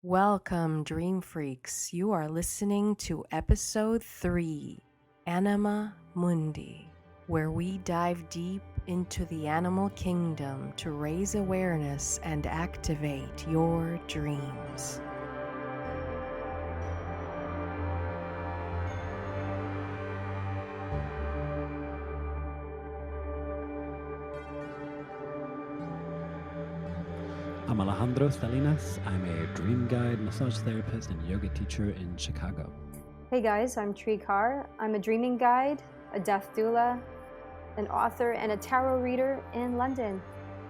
Welcome, Dream Freaks. You are listening to episode 3, Anima Mundi, where we dive deep into the animal kingdom to raise awareness and activate your dreams. I'm Alejandro Salinas. I'm a dream guide, massage therapist, and yoga teacher in Chicago. Hey guys, I'm Tree Carr. I'm a dreaming guide, a death doula, an author, and a tarot reader in London.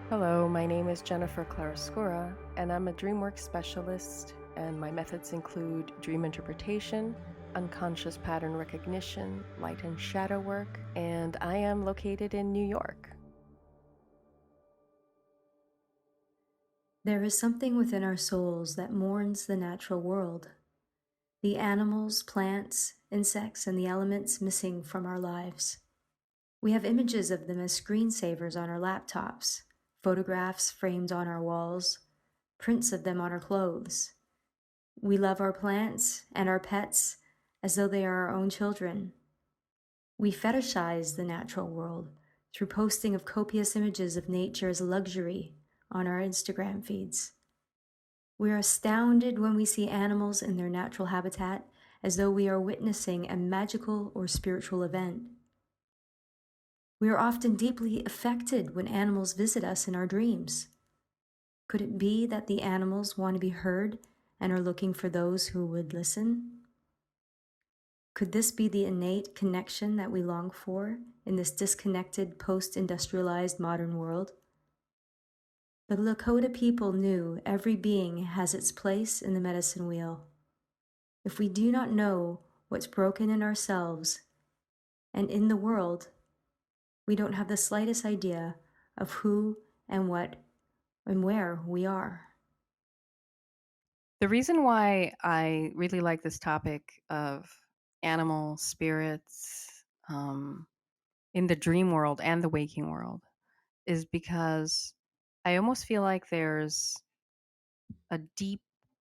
Hello, my name is Jennifer Clarascura, and I'm a DreamWork specialist, and my methods include dream interpretation, unconscious pattern recognition, light and shadow work, and I am located in New York. There is something within our souls that mourns the natural world, the animals, plants, insects, and the elements missing from our lives. We have images of them as screensavers on our laptops, photographs framed on our walls, prints of them on our clothes. We love our plants and our pets as though they are our own children. We fetishize the natural world through posting of copious images of nature as luxury on our Instagram feeds. We are astounded when we see animals in their natural habitat as though we are witnessing a magical or spiritual event. We are often deeply affected when animals visit us in our dreams. Could it be that the animals want to be heard and are looking for those who would listen? Could this be the innate connection that we long for in this disconnected, post-industrialized modern world? The Lakota people knew every being has its place in the medicine wheel. If we do not know what's broken in ourselves and in the world, we don't have the slightest idea of who and what and where we are. The reason why I really like this topic of animal spirits in the dream world and the waking world is because I almost feel like there's a deep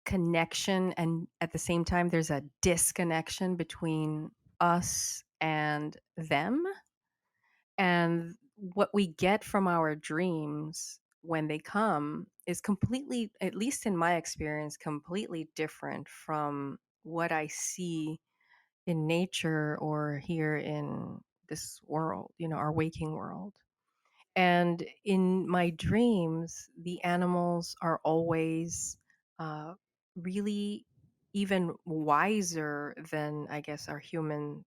connection, and at the same time there's a disconnection between us and them, and what we get from our dreams when they come is completely, at least in my experience, completely different from what I see in nature or here in this world, our waking world. And in my dreams, the animals are always uh, really even wiser than, I guess, our human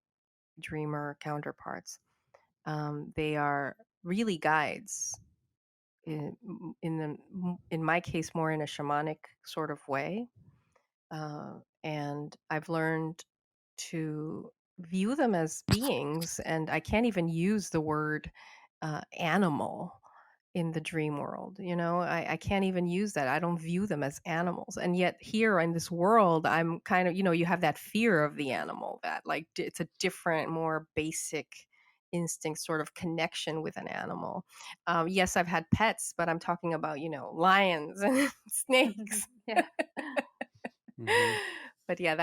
dreamer counterparts. They are really guides in, in my case, more in a shamanic sort of way. And I've learned to view them as beings, and I can't even use the word animal in the dream world. I can't even use that. I don't view them as animals. And yet here in this world, I'm kind of, you have that fear of the animal, that like it's a different, more basic instinct sort of connection with an animal. Yes, I've had pets, but I'm talking about, lions and snakes. Yeah. Mhm. But yeah,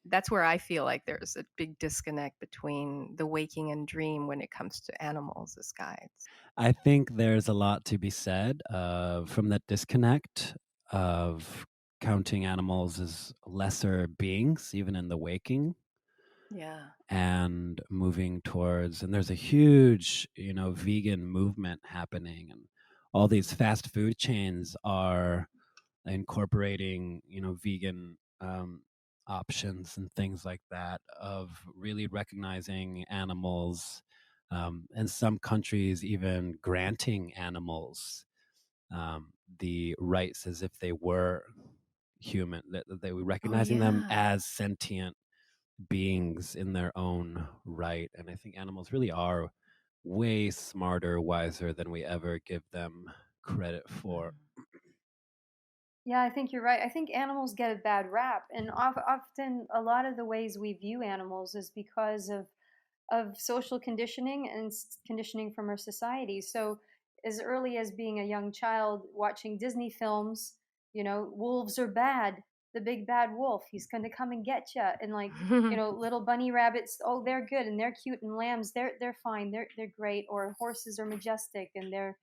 that's where I feel like there's a big disconnect between the waking and dream when it comes to animals as guides. I think there's a lot to be said from that disconnect of counting animals as lesser beings, even in the waking, Yeah. and moving towards, and there's a huge, vegan movement happening, and all these fast food chains are incorporating, vegan options and things like that, of really recognizing animals, and some countries even granting animals the rights as if they were human, that they were Oh recognizing them yeah. as sentient beings in their own right. And I think animals really are way smarter, wiser than we ever give them credit for. Yeah, I think you're right. I think animals get a bad rap, and often a lot of the ways we view animals is because of social conditioning and conditioning from our society. So, as early as being a young child watching Disney films, wolves are bad. The big bad wolf, he's going to come and get you. And like, little bunny rabbits, oh, they're good and they're cute, and lambs, they're fine, they're great. Or horses are majestic and they're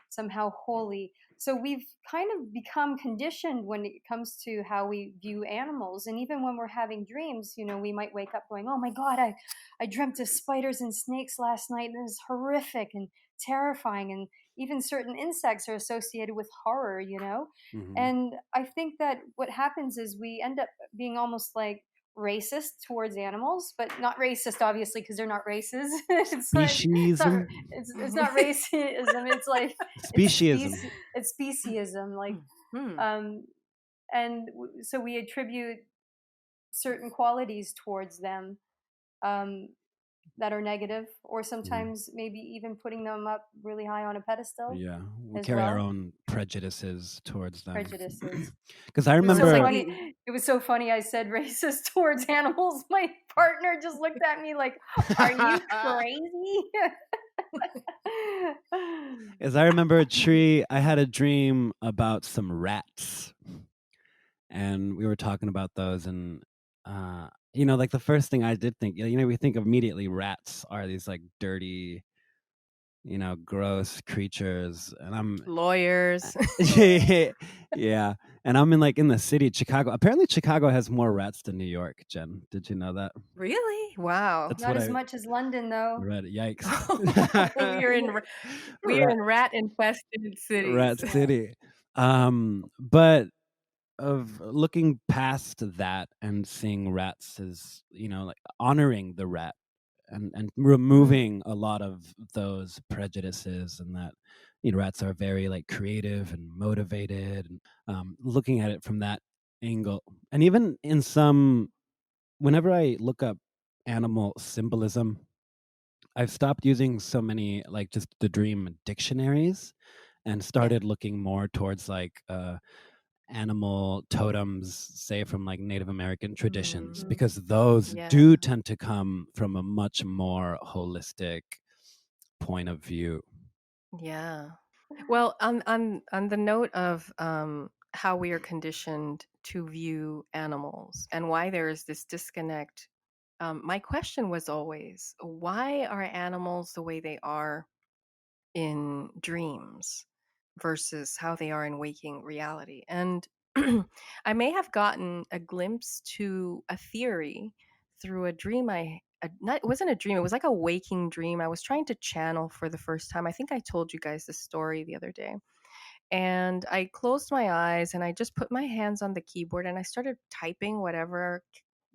somehow holy. So we've kind of become conditioned when it comes to how we view animals. And even when we're having dreams, we might wake up going, oh my God, I dreamt of spiders and snakes last night, and it was horrific and terrifying. And even certain insects are associated with horror. Mm-hmm. And I think that what happens is we end up being almost like racist towards animals, but not racist obviously because they're not races. it's not Speciesism. it's not racism. It's like Speciesism. it's speciesism. Like, so we attribute certain qualities towards them that are negative, or sometimes maybe even putting them up really high on a pedestal. Yeah, we as carry well. our own prejudices towards them. Prejudices. Because I It was, remember, it was so funny. I said racist towards animals. My partner just looked at me like, "Are you crazy?" as I remember a tree, I had a dream about some rats, and we were talking about those, and like the first thing I did think, we think immediately rats are these like dirty, gross creatures, and I'm lawyers. yeah, and I'm in the city, Chicago. Apparently, Chicago has more rats than New York. Jen, did you know that? Really? Wow. That's Not what as much as London, though. read. Yikes! we're in rat infested cities. Rat City. But of looking past that and seeing rats as like honoring the rat and removing a lot of those prejudices, and that rats are very like creative and motivated, and looking at it from that angle. And even in whenever I look up animal symbolism, I've stopped using so many like just the dream dictionaries and started looking more towards like animal totems, say from like Native American traditions, because those do tend to come from a much more holistic point of view. Yeah. Well, on the note of how we are conditioned to view animals and why there is this disconnect, my question was always, why are animals the way they are in dreams versus how they are in waking reality? And I may have gotten a glimpse to a theory through a dream it wasn't a dream, it was like a waking dream. I was trying to channel for the first time. I think I told you guys this story the other day. And I closed my eyes and I just put my hands on the keyboard and I started typing whatever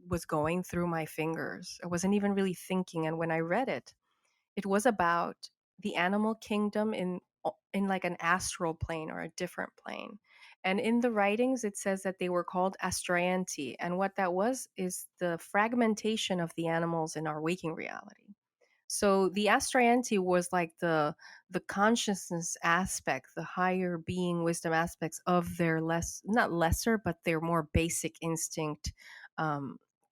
was going through my fingers. I wasn't even really thinking. And when I read it, it was about the animal kingdom in like an astral plane or a different plane. And in the writings, it says that they were called astrayanti. And what that was is the fragmentation of the animals in our waking reality. So the astrayanti was like the consciousness aspect, the higher being wisdom aspects of their not lesser, but their more basic instinct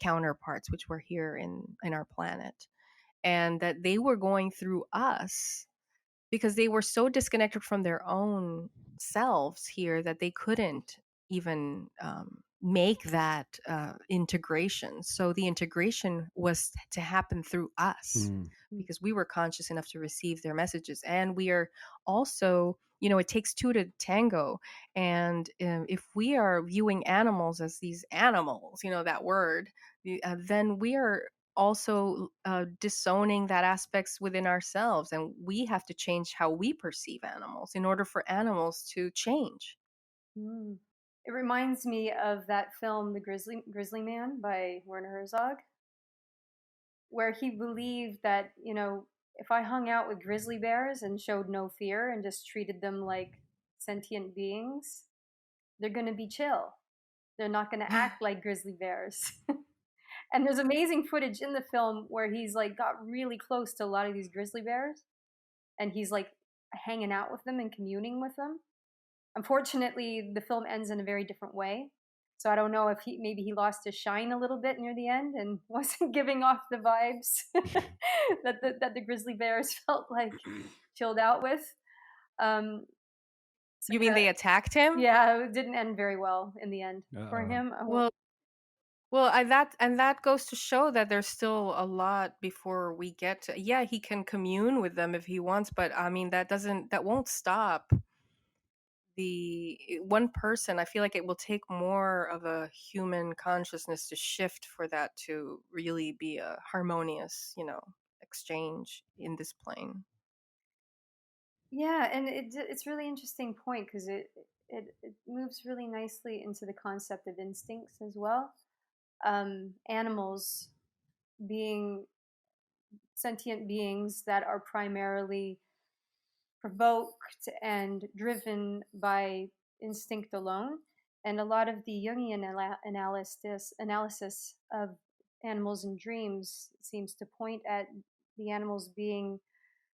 counterparts, which were here in our planet, and that they were going through us because they were so disconnected from their own selves here that they couldn't even make that integration. So the integration was to happen through us because we were conscious enough to receive their messages. And we are also, it takes two to tango. And if we are viewing animals as these animals, that word, then we are also disowning that aspects within ourselves, and we have to change how we perceive animals in order for animals to change. It reminds me of that film The Grizzly Man by Werner Herzog, where he believed that if I hung out with grizzly bears and showed no fear and just treated them like sentient beings, they're going to be chill. They're not going to act like grizzly bears. And there's amazing footage in the film where he's like got really close to a lot of these grizzly bears, and he's like hanging out with them and communing with them. Unfortunately, the film ends in a very different way. So I don't know if maybe he lost his shine a little bit near the end and wasn't giving off the vibes that the grizzly bears felt like chilled out with. So You mean they attacked him? yeah, it didn't end very well in the end for Uh-oh. him. Well, that goes to show that there's still a lot before we get to. Yeah, he can commune with them if he wants, but I mean that won't stop the one person. I feel like it will take more of a human consciousness to shift for that to really be a harmonious, exchange in this plane. Yeah, and it's really interesting point because it moves really nicely into the concept of instincts as well. Animals being sentient beings that are primarily provoked and driven by instinct alone. And a lot of the Jungian analysis of animals and dreams seems to point at the animals being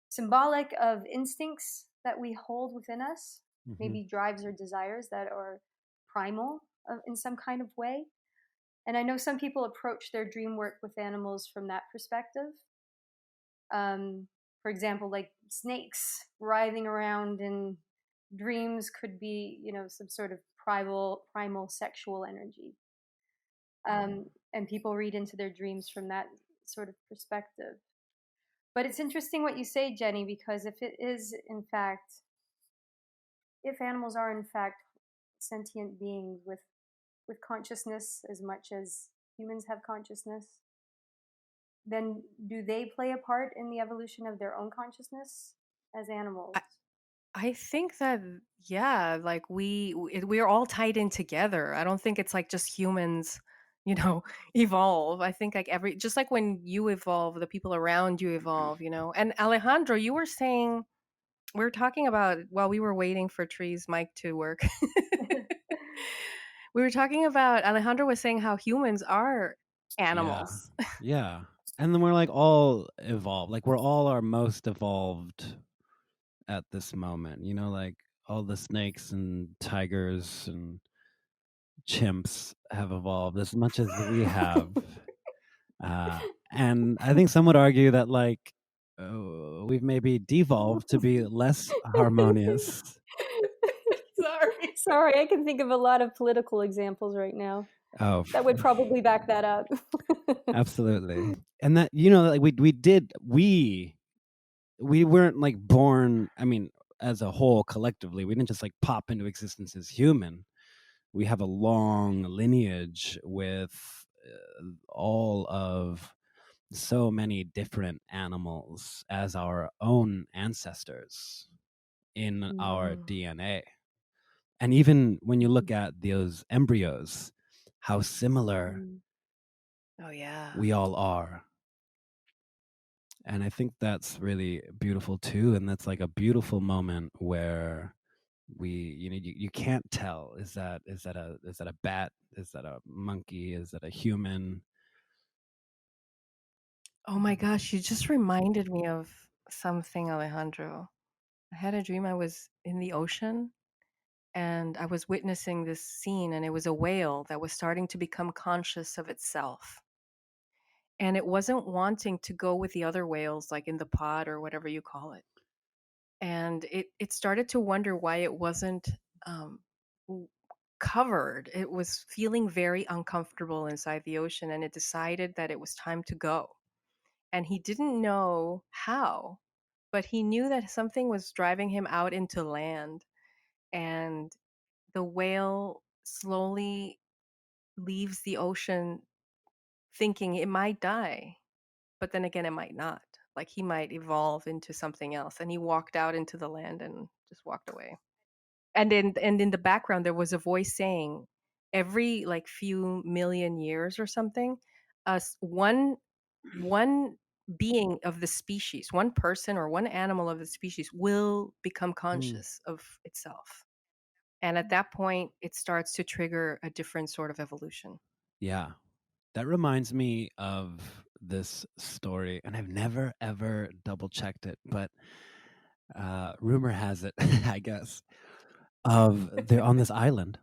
symbolic of instincts that we hold within us, Mm-hmm. maybe drives or desires that are primal in some kind of way. And I know some people approach their dream work with animals from that perspective. For example, like snakes writhing around in dreams could be, some sort of primal sexual energy. And people read into their dreams from that sort of perspective. But it's interesting what you say, Jenny, because if animals are in fact sentient beings with consciousness as much as humans have consciousness, then do they play a part in the evolution of their own consciousness as animals? I think that, yeah, like we're all tied in together. I don't think it's like just humans, evolve. I think like just like when you evolve, the people around you evolve. And Alejandro, you were saying, we were talking about while we were waiting for Tree's mic to work. We were talking about, Alejandro was saying how humans are Yeah. animals. Yeah. And then we're like all evolved. Like we're all our most evolved at this moment. Like all the snakes and tigers and chimps have evolved as much as we have. And I think some would argue that like we've maybe devolved to be less harmonious. Sorry. Sorry, I can think of a lot of political examples right now Oh, that would probably back that up. absolutely. And that like we weren't like born, I mean, as a whole collectively, we didn't just like pop into existence as human. We have a long lineage with all of so many different animals as our own ancestors in our DNA. And even when you look at those embryos, how similar Oh yeah. we all are. And I think that's really beautiful too. And that's like a beautiful moment where you can't tell, is that a bat, is that a monkey, is that a human? Oh my gosh, you just reminded me of something, Alejandro. I had a dream I was in the ocean and I was witnessing this scene, and it was a whale that was starting to become conscious of itself. And it wasn't wanting to go with the other whales, like in the pod or whatever you call it. And it started to wonder why it wasn't um, w- covered. It was feeling very uncomfortable inside the ocean, and it decided that it was time to go. And he didn't know how, but he knew that something was driving him out into land. And the whale slowly leaves the ocean thinking it might die, but then again, it might not. Like he might evolve into something else. And he walked out into the land and just walked away. And in the background, there was a voice saying, every like few million years or something, one being of the species, one person or one animal of the species will become Mm, conscious of itself. And at that point, it starts to trigger a different sort of evolution. yeah. That reminds me of this story, and I've never ever double checked it, but rumor has it, I guess, of they're on this island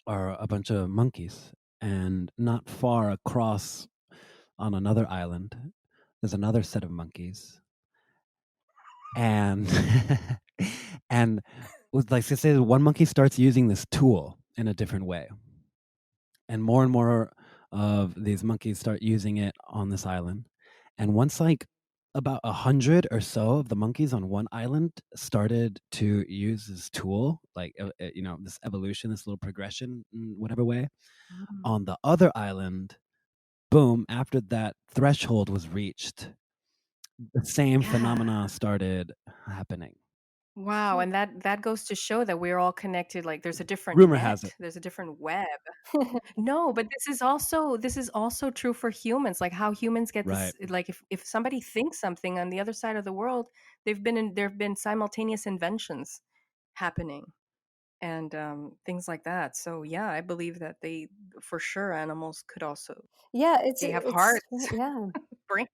are a bunch of monkeys, and not far across on another island, there's another set of monkeys, and and with, like, say one monkey starts using this tool in a different way, and more of these monkeys start using it on this island. And once, like, about 100 or so of the monkeys on one island started to use this tool, like, this evolution, this little progression in whatever way, Mm. on the other island, boom, after that threshold was reached, the same Yeah. phenomena started happening. Wow, and that goes to show that we're all connected. Like there's a different Rumor has it. net, there's a different web. No, but this is also true for humans. Like how humans get Right. this. Like if somebody thinks something on the other side of the world, there've been simultaneous inventions happening and things like that. So yeah, I believe that they for sure animals could also Yeah, they have it's hearts, yeah. brains,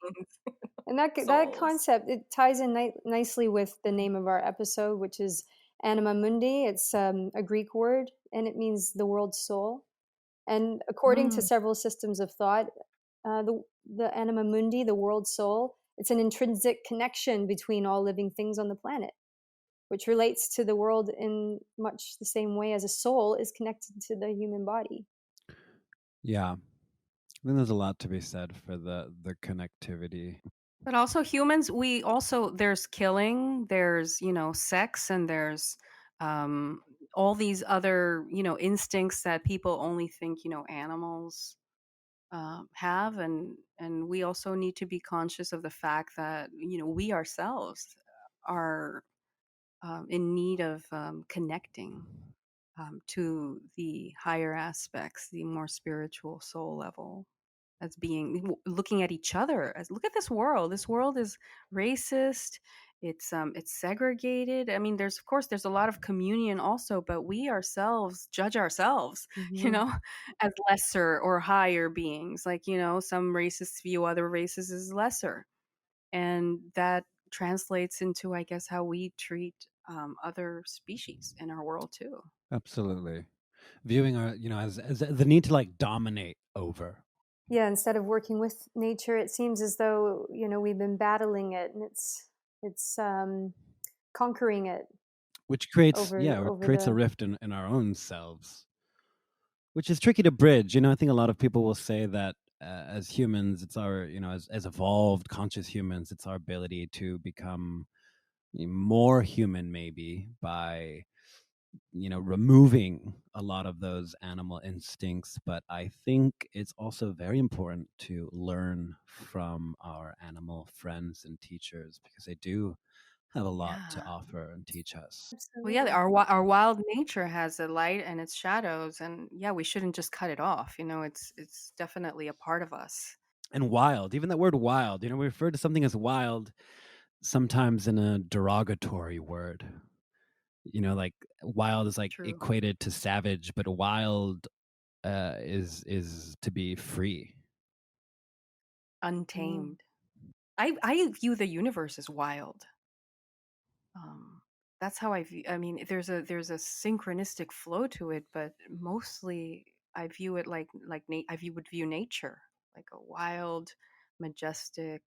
And that souls. concept, it ties in nicely with the name of our episode, which is Anima Mundi. It's a Greek word, and it means the world's soul. And according to Mm. several systems of thought, the Anima Mundi, the world soul, it's an intrinsic connection between all living things on the planet, which relates to the world in much the same way as a soul is connected to the human body. Yeah. I think there's a lot to be said for the connectivity. But also humans, we also there's killing, there's, sex, and there's um all these other, instincts that people only think, animals have, and we also need to be conscious of the fact that, we ourselves are in need of connecting to the higher aspects, the more spiritual soul level, as looking at each other as look at this world is racist, it's segregated. I mean, there's of course there's a lot of communion also, but we ourselves judge ourselves, you Mm-hmm. know as lesser or higher beings. Like, some racists view other races as lesser, and that translates into, I guess, how we treat other species in our world too. Absolutely. Viewing our, as the need to, like, dominate over, Yeah, instead of working with nature, it seems as though we've been battling it, and it's conquering it which creates, over yeah, it over creates a the. rift in our own selves, which is tricky to bridge. I think a lot of people will say that, as humans, it's our, as evolved conscious humans, it's our ability to become more human, maybe by, removing a lot of those animal instincts. But I think it's also very important to learn from our animal friends and teachers, because they do have a lot to Yeah. offer and teach us. Well, yeah, Absolutely. our wild nature has a light and its shadows, and yeah, we shouldn't just cut it off. It's definitely a part of us. And wild, even that word wild, we refer to something as wild sometimes in a derogatory word. Like, wild is, like, True. equated to savage, but wild is to be free. Yeah. Untamed. I view the universe as wild. Um, that's how I view. I mean, there's a synchronistic flow to it, but mostly I view it would view nature like a wild, majestic,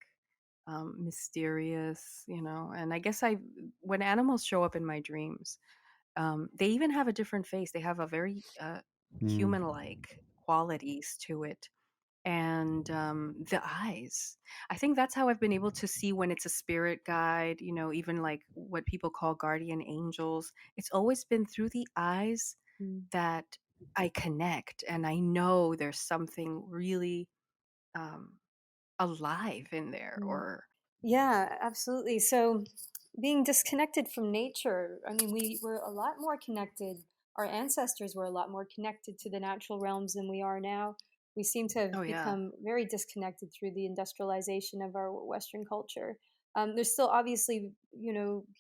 mysterious. And I guess when animals show up in my dreams, they even have a different face. They have a very Hmm. human-like qualities to it, and the eyes. I think that's how I've been able to see when it's a spirit guide, even like what people call guardian angels. It's always been through the eyes Mm. that I connect, and I know there's something really um, alive in there. Mm. Or Yeah, absolutely. So, being disconnected from nature, I mean, we were a lot more connected. Our ancestors were a lot more connected to the natural realms than we are now. We seem to oh have yeah, become very disconnected through the industrialization of our Western culture. There's still obviously,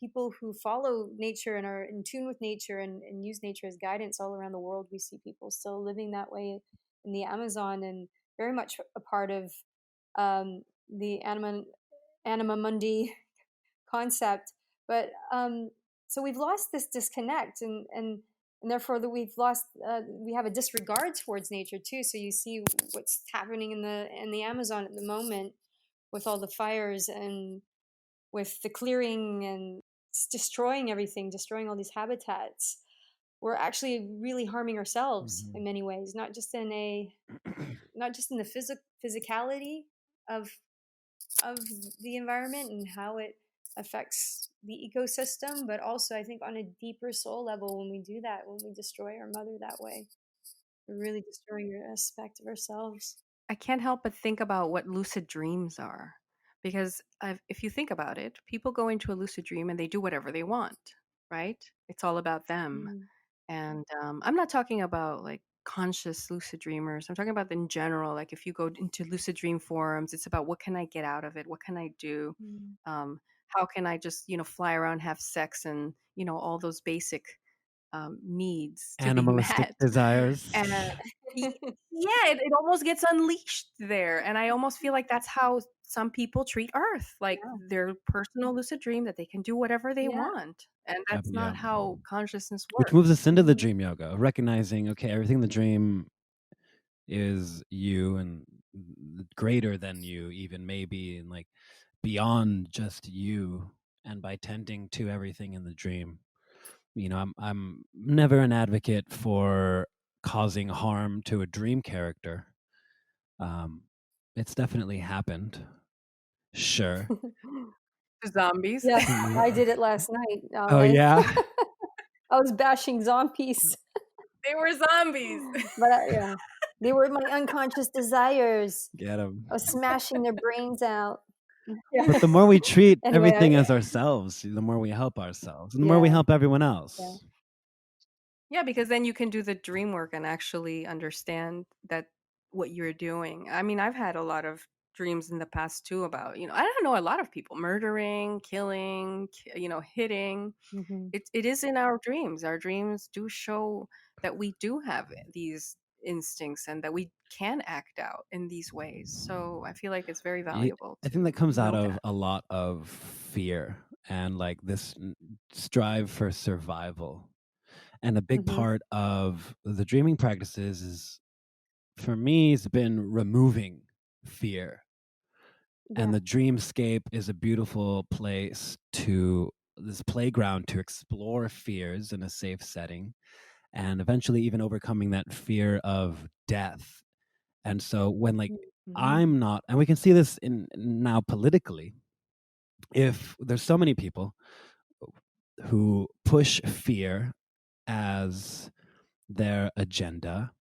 people who follow nature and are in tune with nature and use nature as guidance all around the world. We see people still living that way in the Amazon, and very much a part of the Anima Mundi concept. But so we've lost this disconnect, and therefore that we have a disregard towards nature too. So you see what's happening in the Amazon at the moment with all the fires and with the clearing and destroying everything, destroying all these habitats, we're actually really harming ourselves Mhm. in many ways, not just in the physicality of of the environment and how it affects the ecosystem, but also I think on a deeper soul level, when we do that, when we destroy our mother that way, we're really destroying an aspect of ourselves. I can't help but think about what lucid dreams are. Because if you think about it, people go into a lucid dream and they do whatever they want, right? It's all about them. Mm, And I'm not talking about like conscious lucid dreamers. I'm talking about in general. Like if you go into lucid dream forums, it's about what can I get out of it? What can I do? mm. How can I just, fly around, have sex, and, all those basic needs to be Animalistic met. desires. And y- yeah, it almost gets unleashed there. And I almost feel like that's how some people treat Earth, like Yeah, their personal lucid dream that they can do whatever they yeah. want. And Yep, that's yep. not how consciousness Which moves us works. into the Mhm. dream yoga, recognizing, okay, everything in the dream is you and greater than you, even maybe, and like beyond just you. And by tending to everything in the dream, I'm never an advocate for causing harm to a dream character. Um, it's definitely happened. Sure. Zombies. Yeah, I did it last night. Oh yeah. I was bashing zombies, They were zombies. but yeah, they were my unconscious desires. Get them. I was smashing their brains out. Yeah. But the more we treat Anyway, everything as ourselves, the more we help ourselves, and the more we yeah, help everyone yeah. else. Yeah, because then you can do the dream work and actually understand that what you're doing. I mean, I've had a lot of dreams in the past too about, I don't know, a lot of people murdering, killing, hitting. Hmm. It is in our dreams. Our dreams do show that we do have these instincts and that we can act out in these ways. So I feel like it's very Ye- valuable I think to that comes out know of that. a lot of fear and like this strive for survival. And a big Hmm. part of the dreaming practices is, for me, has been removing fear. And Yeah. the dreamscape is a beautiful place to this playground to explore fears in a safe setting and eventually even overcoming that fear of death. And so when like Hmm. I'm not, and we can see this in now politically, if there's so many people who push fear as their agenda,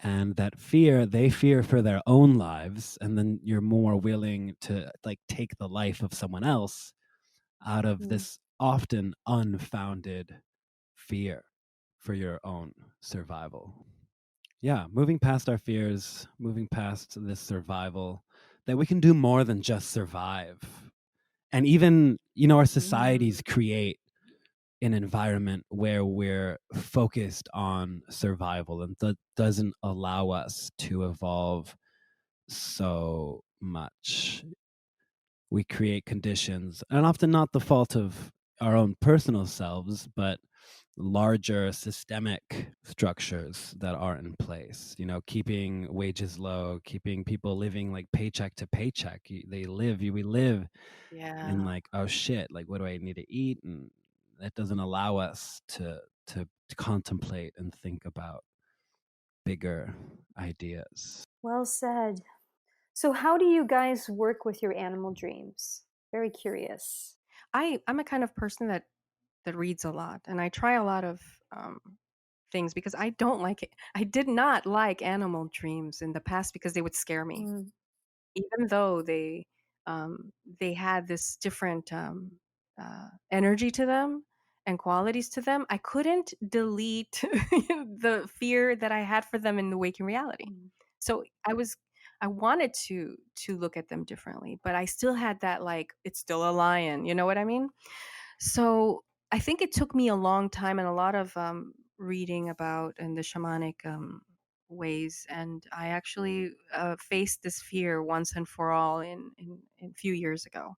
and that fear, they fear for their own lives, and then you're more willing to like take the life of someone else out of this often unfounded fear for your own survival. Yeah, moving past our fears, moving past this survival, that we can do more than just survive. And even, our Mm. societies create an environment where we're focused on survival, and that doesn't allow us to evolve so much. We create conditions, and often not the fault of our own personal selves, but larger systemic structures that are in place, keeping wages low, keeping people living like paycheck to paycheck. We live in Yeah. like, oh shit, like what do I need to eat? And that doesn't allow us to contemplate and think about bigger ideas. Well said. So, how do you guys work with your animal dreams? Very curious. I'm a kind of person that reads a lot, and I try a lot of things because I don't like it. I did not like animal dreams in the past because they would scare me, Mm, even though they had this different energy to them and qualities to them. I couldn't delete the fear that I had for them in the waking reality. mm, So I wanted to look at them differently, but I still had that, like, it's still a lion. You know what I mean? So I think it took me a long time and a lot of reading about in the shamanic ways, and I actually faced this fear once and for all in a few years ago.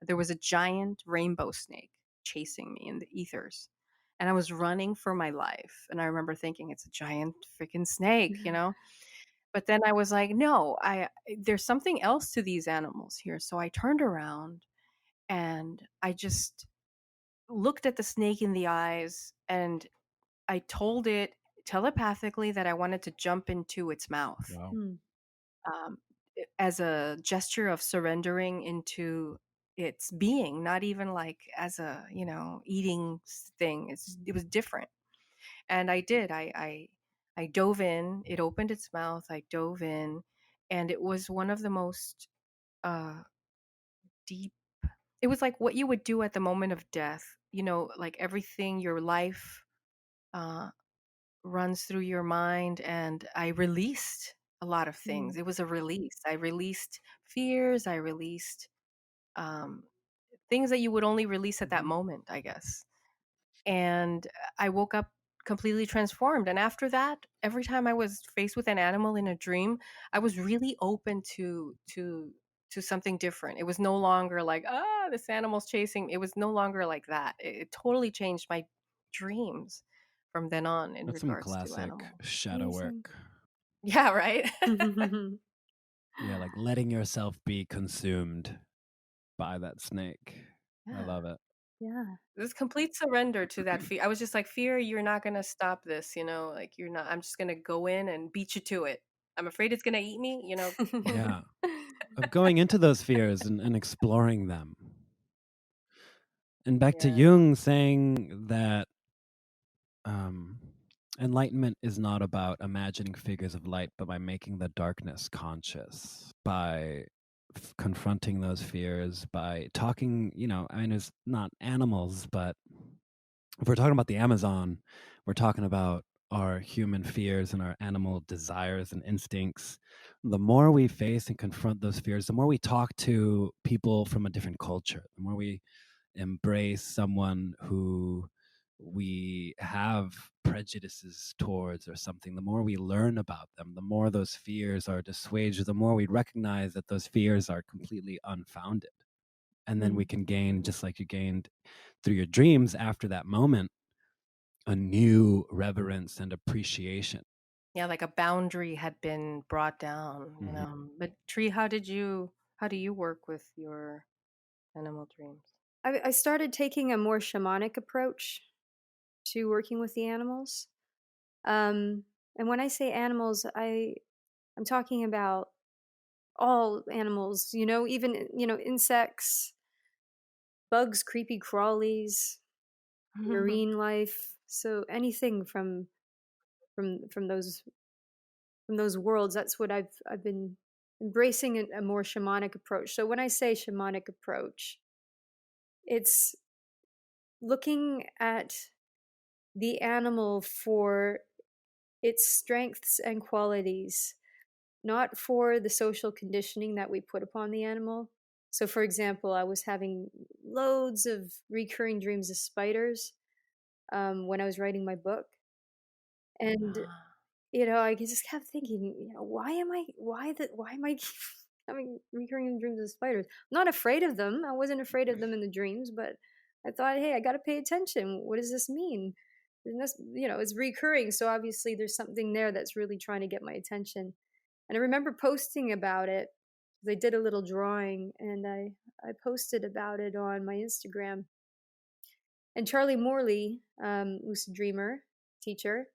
There was a giant rainbow snake chasing me in the ethers, and I was running for my life. And I remember thinking, it's a giant freaking snake, you mm, know. But then I was like, no, I there's something else to these animals here. So I turned around and I just looked at the snake in the eyes and I told it telepathically that I wanted to jump into its mouth, Wow. Hmm. um, as a gesture of surrendering into its being, not even like as a, eating thing. It was different. And I did. I dove in. It opened its mouth. I dove in, and it was one of the most uh, deep. It was like what you would do at the moment of death. Like everything, your life uh, runs through your mind, and I released a lot of things. Hmm. It was a release. I released fears. I released um, things that you would only release at that Mhm. moment, I guess. And I woke up completely transformed. And after that, every time I was faced with an animal in a dream, I was really open to something different. It was no longer like, this animal's chasing. It was no longer like that. It totally changed my dreams from then on in That's some regards to classic animals. shadow Amazing. work. Yeah, right. Yeah, like letting yourself be consumed by that snake. I Yeah. love it. Yeah. This complete surrender to that fear. I was just like, fear, you're not gonna stop this, like you're not. I'm just gonna go in and beat you to it. I'm afraid it's gonna eat me. Yeah. Of going into those fears and exploring them. And back to Yeah. Jung saying that um, enlightenment is not about imagining figures of light, but by making the darkness conscious, by confronting those fears, by talking, I mean, it's not animals, but if we're talking about the Amazon, we're talking about our human fears and our animal desires and instincts. The more we face and confront those fears, the more we talk to people from a different culture, the more we embrace someone who we have prejudices towards or something, the more we learn about them, the more those fears are dissuaded, the more we recognize that those fears are completely unfounded. And then we Hmm. can gain, just like you gained through your dreams after that moment, a new reverence and appreciation. Yeah, like a boundary had been brought down. Mhm. But Tree, how do you work with your animal dreams? I started taking a more shamanic approach to working with the animals. Um, and when I say animals, I'm talking about all animals, even, insects, bugs, creepy crawlies, marine life. So anything from those worlds, that's what I've been embracing a more shamanic approach. So when I say shamanic approach, it's looking at the animal for its strengths and qualities, not for the social conditioning that we put upon the animal. So, for example, I was having loads of recurring dreams of spiders when I was writing my book. And, Ah. I just kept thinking, why am I having recurring dreams of spiders? I'm not afraid of them. I wasn't afraid of them in the dreams, but I thought, hey, I got to pay attention. What does this mean? And that's, it's recurring. So obviously there's something there that's really trying to get my attention. And I remember posting about it. They did a little drawing, and I posted about it on my Instagram. And Charlie Morley, lucid dreamer teacher,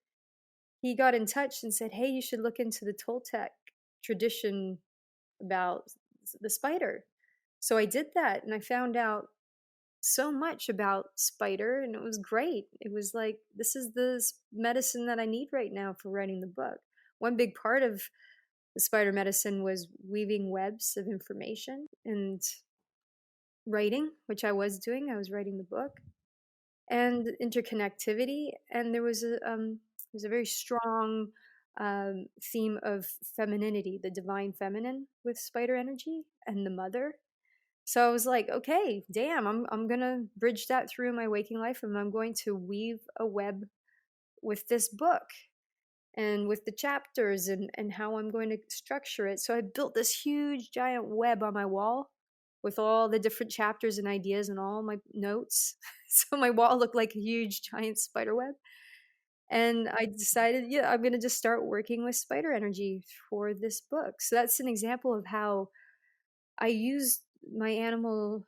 he got in touch and said, "Hey, you should look into the Toltec tradition about the spider." So I did that, and I found out so much about spider, and it was great. It was like, this is the medicine that I need right now for writing the book. One big part of the spider medicine was weaving webs of information and writing, which I was doing. I was writing the book, and interconnectivity. And there was a very strong theme of femininity, the divine feminine with spider energy and the mother. So I was like, okay, damn, I'm gonna bridge that through my waking life, and I'm going to weave a web with this book and with the chapters and how I'm going to structure it. So I built this huge giant web on my wall with all the different chapters and ideas and all my notes. So my wall looked like a huge giant spider web. And I decided, yeah, I'm going to just start working with spider energy for this book. So that's an example of how I used my animal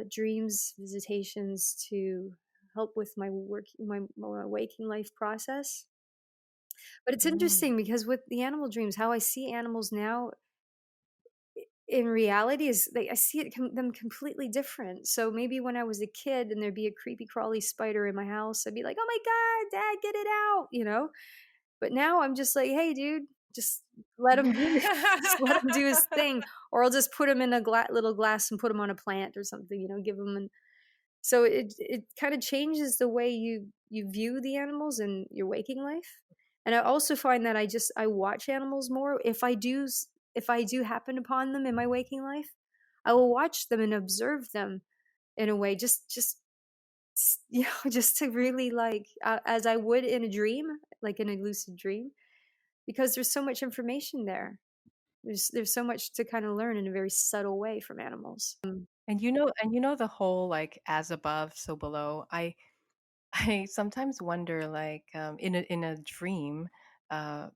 dreams, visitations to help with my my waking life process. But it's Mm. interesting because with the animal dreams, how I see animals now in reality is I see them completely different. So maybe when I was a kid and there'd be a creepy crawly spider in my house, I'd be like, "Oh my god, Dad, get it out!" But now I'm just like, "Hey, dude, just let him do just let him do his thing," or I'll just put him in a little glass and put him on a plant or something. Give him an so it kind of changes the way you view the animals in your waking life. And I also find that I watch animals more. If I do happen upon them in my waking life, I will watch them and observe them in a way, just to really like as I would in a dream, like in a lucid dream, because there's so much information there. There's so much to kind of learn in a very subtle way from animals. And the whole like as above, so below. I sometimes wonder, like, in a dream, uh,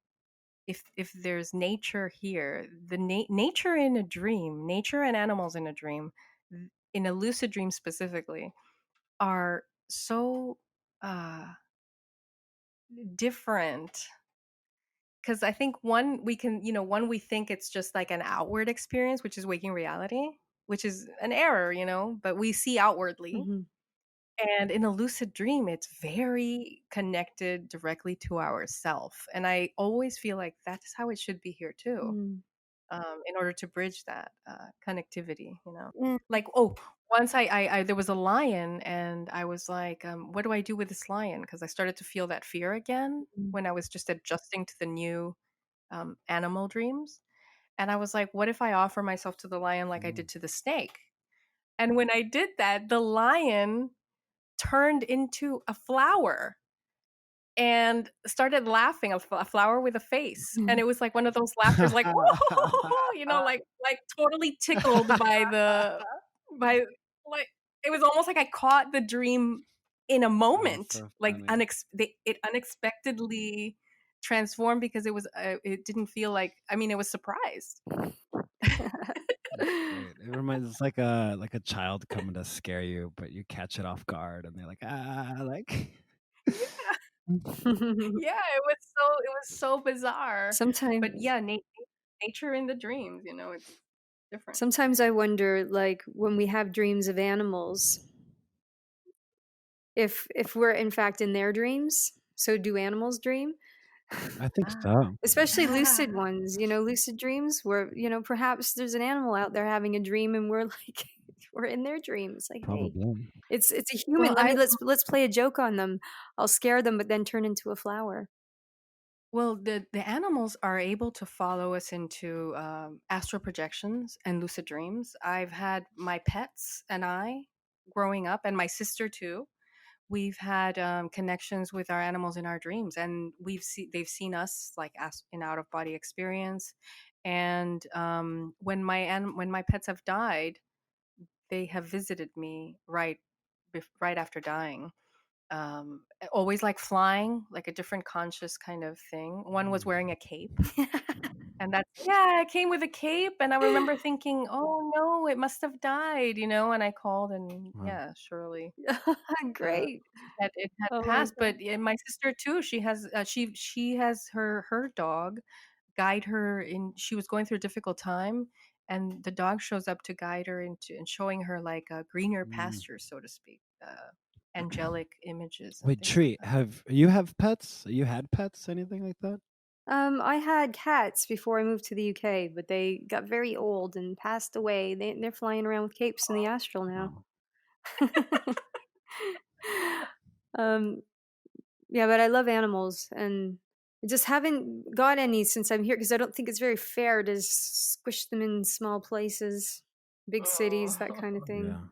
if there's nature here, the nature in a dream, nature and animals in a dream, in a lucid dream specifically, are so uh, different. Because I think one we think it's just like an outward experience, which is waking reality, which is an error, but we see outwardly. Hmm. And in a lucid dream, it's very connected directly to ourself. And I always feel like that's how it should be here too, Mm. in order to bridge that connectivity. Mm. Like, oh, once I there was a lion, and I was like, what do I do with this lion? Because I started to feel that fear again when I was just adjusting to the new animal dreams. And I was like, what if I offer myself to the lion like I Mm. did to the snake? And when I did that, the lion turned into a flower and started laughing, a flower with a face. And it was like one of those laughters, like, oh, like totally tickled by like, it was almost like I caught the dream in a Oh, moment, so like funny. it unexpectedly transformed, because it didn't feel like, I mean, it was surprised. That's great. It reminds It's like a child coming to scare you, but you catch it off guard, and they're like, like. Yeah, yeah, it was so bizarre. But Sometimes yeah, nature in the dreams, it's different. Sometimes I wonder, like when we have dreams of animals, if we're in fact in their dreams. So do animals dream? I think Ah. so. Especially lucid ones, lucid dreams where, perhaps there's an animal out there having a dream and we're like we're in their dreams. Like, hey, Probably. it's a human. Well, I Let's play a joke on them. I'll scare them, but then turn into a flower. well, the animals are able to follow us into astral projections and lucid dreams. I've had my pets and I growing up, and my sister too. We've had connections with our animals in our dreams, and they've seen us like in out of body experience. And when my pets have died, they have visited me right after dying. Always like flying, like a different conscious kind of thing. One was Mm. wearing a cape, and yeah, it came with a cape, and I remember thinking, oh no, it must have died, and I called, and Wow. yeah, surely uh, Great. it had Oh my passed. god. But my sister too, she has her dog guide her in. She was going through a difficult time, and the dog shows up to guide her into and showing her like a greener Mm. pasture, so to speak, angelic images and Wait, things like Tree, that. have pets? You had pets? Anything like that? I had cats before I moved to the UK, but they got very old and passed away. They're flying around with capes in the astral now. Oh. um, yeah, but I love animals, and I just haven't got any since I'm here because I don't think it's very fair to squish them in small places, big cities, that kind of thing. Yeah.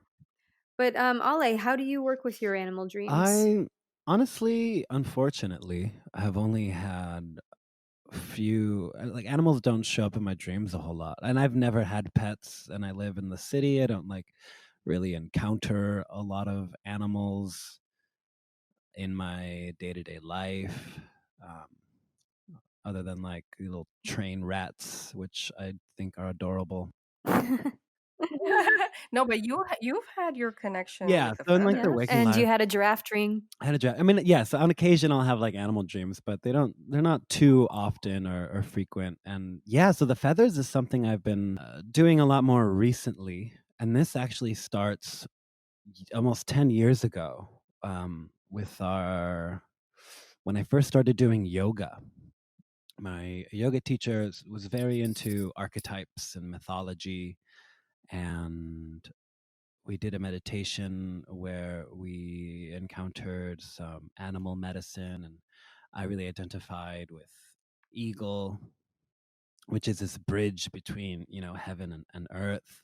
But Ale, how do you work with your animal dreams? I honestly, unfortunately, have only had few like animals don't show up in my dreams a whole lot. And I've never had pets, and I live in the city. I don't like really encounter a lot of animals in my day-to-day life. Um, other than like little train rats, which I think are adorable. No, but you've had your connection Yeah, with the so in, like, their Yeah. feathers. waking And you life, had a giraffe dream. I had a I mean, yes, on occasion, I'll have, like, animal dreams, but they're not too often or frequent, and, yeah, so the feathers is something I've been, doing a lot more recently, and this actually starts almost 10 years ago, with our when I first started doing yoga. My yoga teacher was very into archetypes and mythology, and we did a meditation where we encountered some animal medicine, and I really identified with eagle, which is this bridge between, heaven and earth.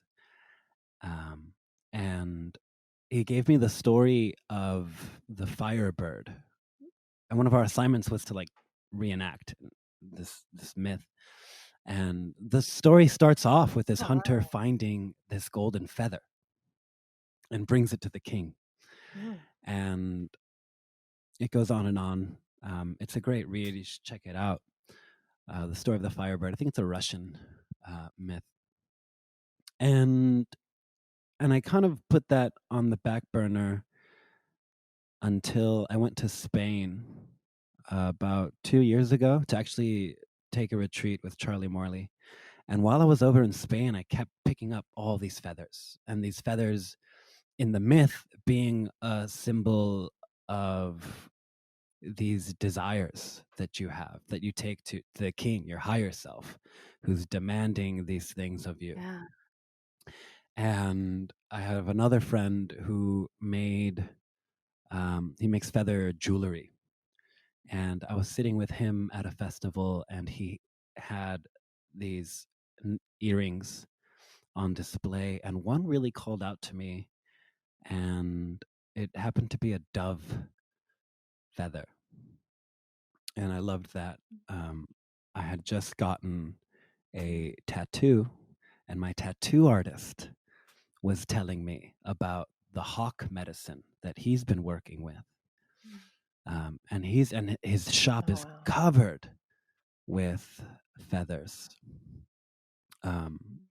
And he gave me the story of the firebird, and one of our assignments was to, like, reenact this myth. And the story starts off with this Oh, hunter wow. finding this golden feather and brings it to the king. Mm. And it goes on and on. It's a great read. You should check it out. The story of the firebird. I think it's a Russian myth. And I kind of put that on the back burner until I went to Spain about 2 years ago to actually take a retreat with Charlie Morley. And while I was over in Spain, I kept picking up all these feathers, and these feathers in the myth being a symbol of these desires that you have, that you take to the king, your higher self, who's demanding these things of you. Yeah. And I have another friend who he makes feather jewelry. And I was sitting with him at a festival, and he had these earrings on display, and one really called out to me, and it happened to be a dove feather. And I loved that. I had just gotten a tattoo, and my tattoo artist was telling me about the hawk medicine that he's been working with. And his shop Oh, is wow. covered with feathers.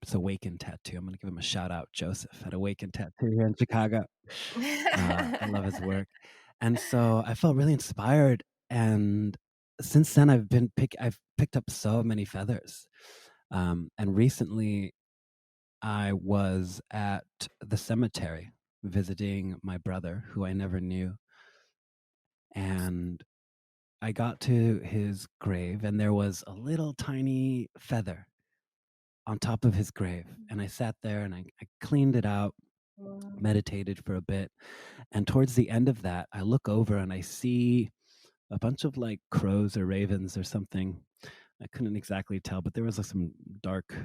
It's Awaken Tattoo. I'm going to give him a shout out, Joseph at Awaken Tattoo here in Chicago. I love his work. And so I felt really inspired. And since then, I've picked up so many feathers. And recently, I was at the cemetery visiting my brother, who I never knew. And I got to his grave, and there was a little tiny feather on top of his grave. And I sat there and I cleaned it out, meditated for a bit. And towards the end of that, I look over and I see a bunch of, like, crows or ravens or something. I couldn't exactly tell, but there was, like, some dark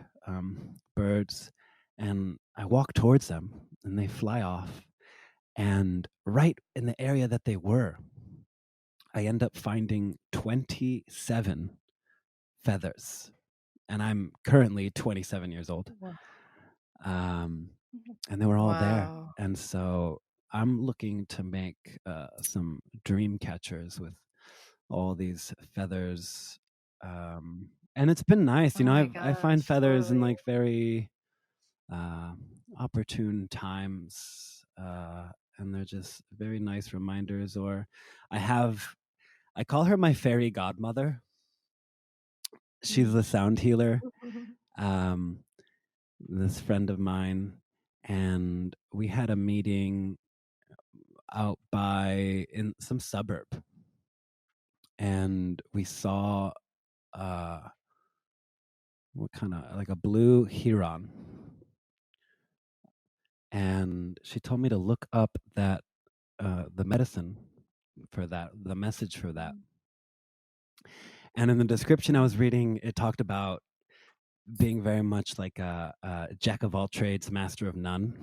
birds. And I walk towards them and they fly off. And right in the area that they were, I end up finding 27 feathers. And I'm currently 27 years old. Um, and they were all there. Wow. And so I'm looking to make some dream catchers with all these feathers. And it's been nice. Oh my I find gosh, feathers in, totally. like, very opportune times. And they're just very nice reminders. Or I call her my fairy godmother. She's the sound healer. This friend of mine, and we had a meeting out in some suburb, and we saw what kind of, like, a blue heron, and she told me to look up that the medicine for that, the message for that. And in the description I was reading, it talked about being very much like a jack of all trades, master of none.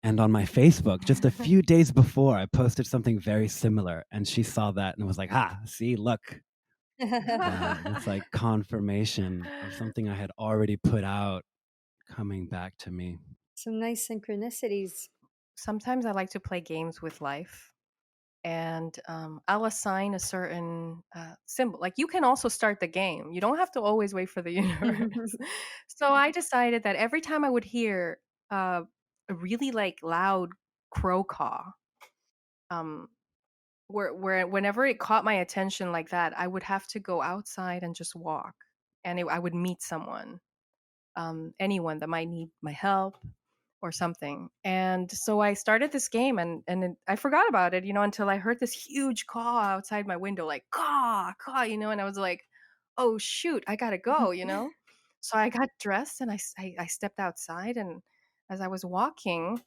And on my Facebook, just a few days before, I posted something very similar, and she saw that and was like, see, look. It's like confirmation of something I had already put out coming back to me. Some nice synchronicities. Sometimes I like to play games with life, and I'll assign a certain symbol. Like you can also start the game. You don't have to always wait for the universe. So I decided that every time I would hear a really like loud crow caw, um, where whenever it caught my attention like that, I would have to go outside and just walk, and I would meet someone, anyone that might need my help or something. And so I started this game, I forgot about it, until I heard this huge caw outside my window, like caw, caw, and I was like, oh shoot, I gotta go. So I got dressed and I stepped outside, and as I was walking,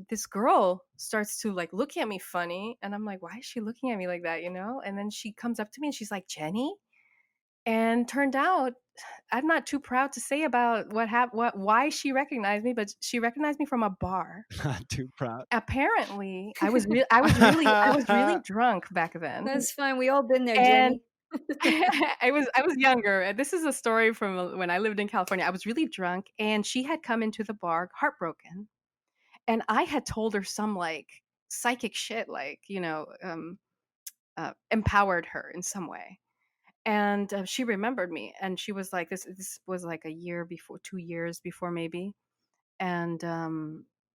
this girl starts to like look at me funny, and I'm like, why is she looking at me like that? And then she comes up to me and she's like, Jenny. And turned out, I'm not too proud to say about why she recognized me, but she recognized me from a bar. Not too proud. Apparently, I was really drunk back then, That's fine. We all been there, and Jenny. I was younger. This is a story from when I lived in California. I was really drunk, and she had come into the bar heartbroken, and I had told her some like psychic shit, like empowered her in some way. And she remembered me, and she was like, this was like a year before, 2 years before maybe. And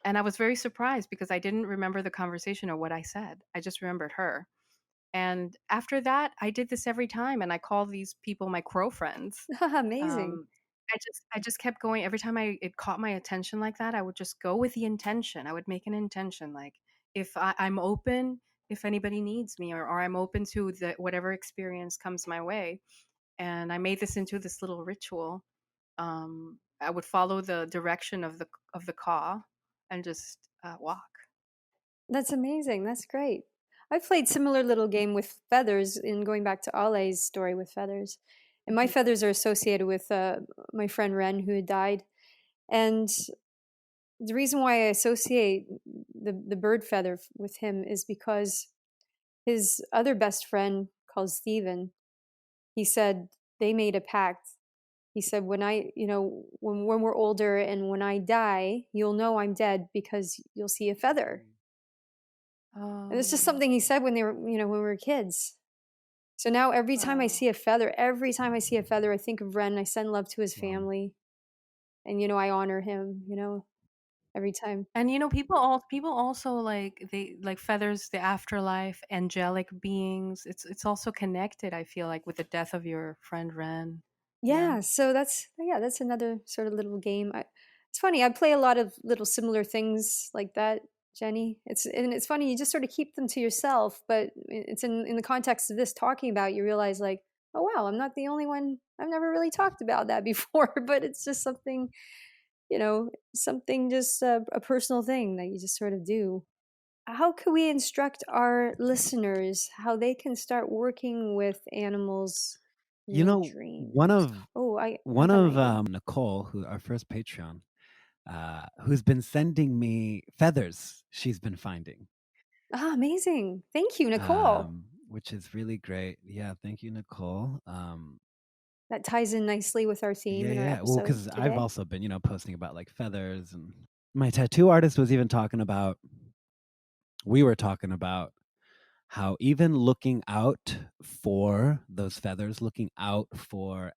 I was very surprised because I didn't remember the conversation or what I said. I just remembered her. And after that, I did this every time, and I call these people my crow friends. Amazing. um, I just kept going. Every time it caught my attention like that, I would just go with the intention. I would make an intention, like, if I'm open, if anybody needs me, or I'm open to whatever experience comes my way. And I made this into this little ritual. I would follow the direction of the caw and just walk. That's amazing. That's great. I've played similar little game with feathers in going back to Ale's story with feathers. And my Mhm. feathers are associated with my friend Ren who had died. And the reason why I associate the bird feather with him is because his other best friend called Steven, he said they made a pact. He said, when when we're older and when I die, you'll know I'm dead because you'll see a feather. And it's just Oh, something he said when they were, when we were kids. So now wow. every time I see a feather, I think of Ren. I send love to his Wow. family, and I honor him. Every time. And people also like they like feathers, the afterlife, angelic beings. It's also connected, I feel like, with the death of your friend Ren. Yeah. Yeah. So that's another sort of little game. It's funny. I play a lot of little similar things like that, Jenny. It's funny. You just sort of keep them to yourself, but it's in the context of this talking about. You realize like, oh wow, I'm not the only one. I've never really talked about that before, but it's just something something just a personal thing that you just sort of do. How can we instruct our listeners how they can start working with animals in You their know, one dreams? of Oh, I one got an of idea. Nicole, who our first Patreon, who's been sending me feathers she's been finding, Ah, amazing. Thank you, Nicole. which is really great. Yeah, thank you, Nicole. That ties in nicely with our theme Yeah, in our yeah. Well, episode because I've today. also been, posting about like feathers, and my tattoo artist was even talking about. We were talking about how even looking out for those feathers, looking out for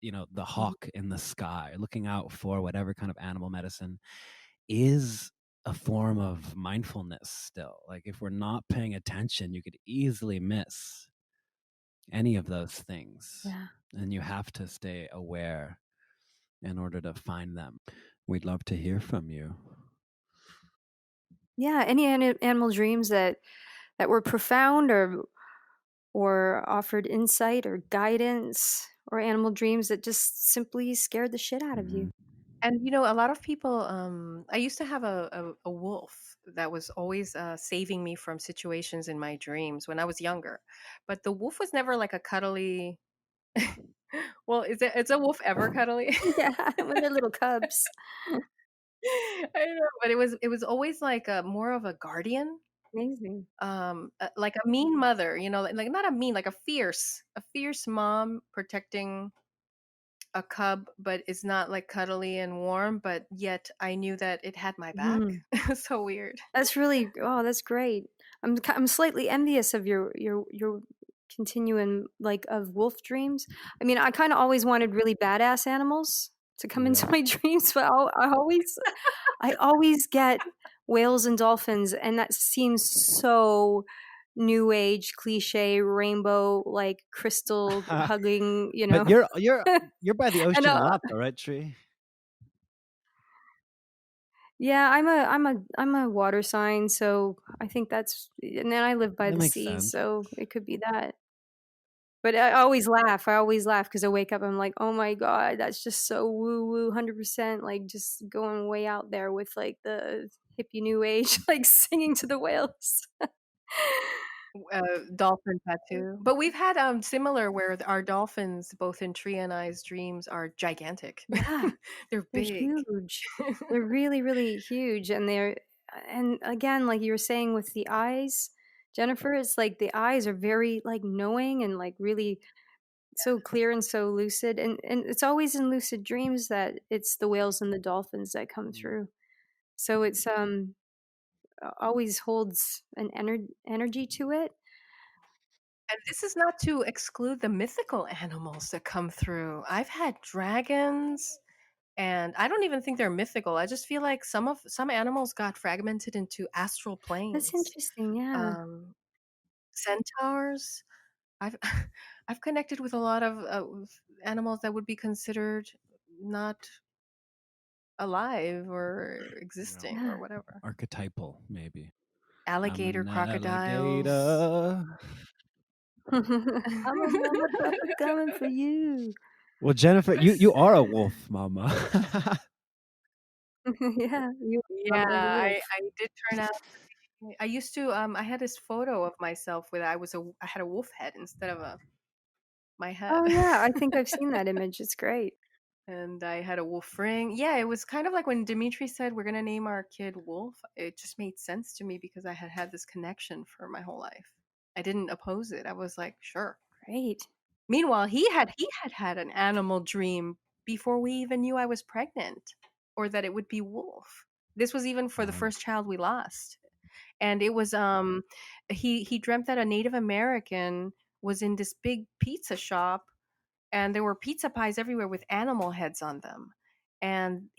the Mhm. hawk in the sky, looking out for whatever kind of animal medicine is a form of mindfulness still. Like if we're not paying attention, you could easily miss any of those things. Yeah. And you have to stay aware in order to find them. We'd love to hear from you. Yeah, any animal dreams that were profound or offered insight or guidance, or animal dreams that just simply scared the shit out of Hmm. you. And a lot of people, I used to have a wolf that was always saving me from situations in my dreams when I was younger. But the wolf was never like a cuddly. Well, it's a wolf ever cuddly? Yeah, when they're little cubs. I don't know, but it was always like a more of a guardian, Amazing. like a mean mother, like not a mean, like a fierce mom protecting a cub, but it's not like cuddly and warm, but yet I knew that it had my back. Mhm. So weird. That's that's great. I'm slightly envious of your continuum like of wolf dreams. I mean, I kind of always wanted really badass animals to come into Yeah. my dreams, but I always get whales and dolphins, and that seems so new age cliche rainbow like crystal hugging, you know. But you're by the And ocean a lot though, right, Tree? yeah, I'm a water sign, so I think that's, and then I live by That the makes sea, sense. so it could be that. But I always laugh. I always laugh because I wake up, I'm like, oh my God, that's just so woo woo, 100%, like just going way out there with like the hippie new age, like singing to the whales. Dolphin tattoo. But we've had similar where our dolphins, both in Tree and I's dreams, are gigantic. Yeah, They're they're big. huge. They're really, really huge. And again, like you were saying with the eyes, Jennifer, it's like the eyes are very like knowing and like really so clear and so lucid. And it's always in lucid dreams that it's the whales and the dolphins that come Mm. through. So it's always holds an energy to it. And this is not to exclude the mythical animals that come through. I've had dragons, and I don't even think they're mythical. I just feel like some animals got fragmented into astral That's planes. interesting. Yeah. Centaurs. I've I've connected with a lot of animals that would be considered not alive or Yeah. existing Yeah. or whatever. Archetypal, maybe. I'm Alligator, an crocodiles. alligator. I'm a mama trucker coming for you. Well, Jennifer, you are a wolf, mama. Yeah, you Yeah, mama wolf. I did turn out. I used to I had this photo of myself with I had a wolf head instead of my head. Oh yeah, I think I've seen that image. It's great. And I had a wolf ring. Yeah, it was kind of like when Dimitri said we're gonna name our kid Wolf. It just made sense to me because I had had this connection for my whole life. I didn't oppose it. I was like, sure. Great. Meanwhile, he had an animal dream before we even knew I was pregnant, or that it would be Wolf. This was even for the Wow. first child we lost, and it was he dreamt that a Native American was in this big pizza shop, and there were pizza pies everywhere with animal heads on them. And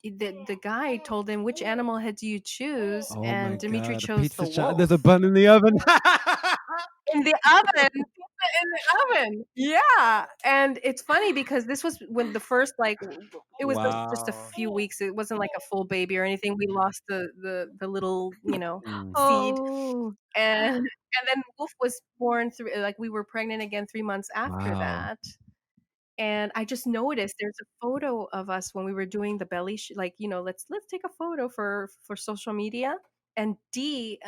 the guy told him, which animal head do you choose? Oh my And Dimitri God, a chose the pizza shop. There's a wolf. bun in the oven. In the oven, pizza in the oven. Yeah, and it's funny because this was when the first it was just a Wow. few weeks. It wasn't like a full baby or anything. We lost the little Mm. seed, Oh, and then Wolf was born through like we were pregnant again 3 months after Wow. that. And I just noticed there's a photo of us when we were doing the belly let's take a photo for social media. And D,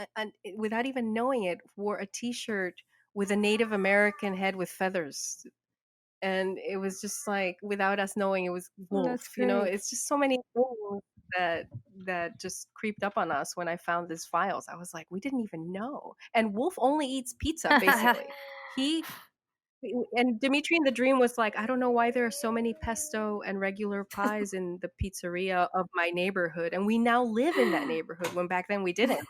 without even knowing it, wore a T-shirt with a Native American head with feathers, and it was just like without us knowing it was Wolf. that's great. It's just so many things that just creeped up on us when I found these files. I was like, we didn't even know. And Wolf only eats pizza, basically. He and Dimitri in the dream was like, I don't know why there are so many pesto and regular pies in the pizzeria of my neighborhood. And we now live in that neighborhood when back then we didn't.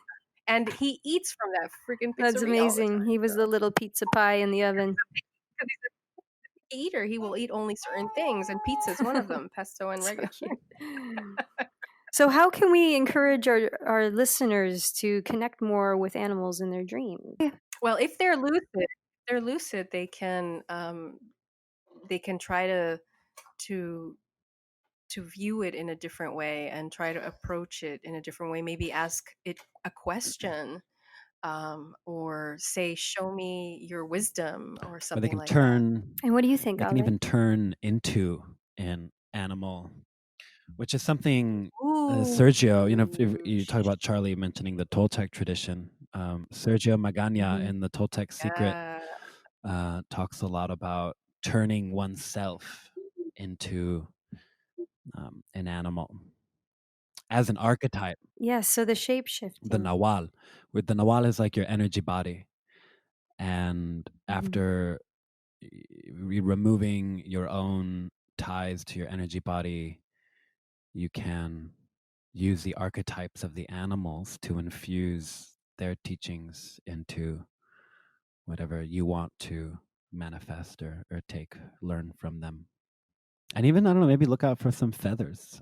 And he eats from that freaking That's pizzeria all the amazing. time. He was the little pizza pie in the oven. Because he's a picky eater, he will eat only certain things, and pizza is one of them, pesto and So regular. cute. So how can we encourage our listeners to connect more with animals in their dreams? Well, if they're lucid, they can try to view it in a different way and try to approach it in a different way. Maybe ask it a question, or say, "Show me your wisdom," or Or they something can like that. turn. And what do you think, They can Ale? even turn into an animal, which is something Sergio. If you talk about Charlie mentioning the Toltec tradition, Sergio Magana Mhm. in the Toltec Secret Yeah. talks a lot about turning oneself into an animal as an archetype. Yes, so the shape The shifting. Nawal, where the Nawal is like your energy body, and Mhm. after removing your own ties to your energy body, you can use the archetypes of the animals to infuse their teachings into whatever you want to manifest or learn from them. And even, I don't know, maybe look out for some feathers.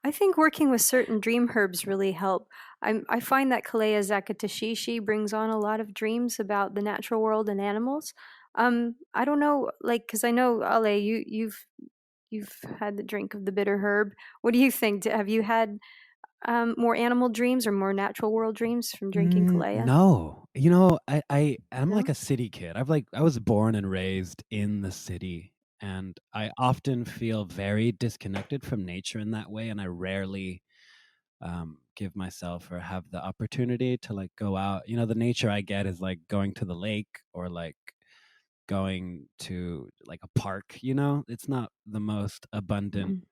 I think working with certain dream herbs really help. I find that Kalea Zakatashishi brings on a lot of dreams about the natural world and animals. I don't know, like, because I know Ale, you've had the drink of the bitter herb. What do you think? Have you had more animal dreams or more natural world dreams from drinking Kalea? No, I'm like No. a city kid. I was born and raised in the city, and I often feel very disconnected from nature in that way, and I rarely give myself or have the opportunity to like go out. The nature I get is like going to the lake or like going to like a park. It's not the most abundant.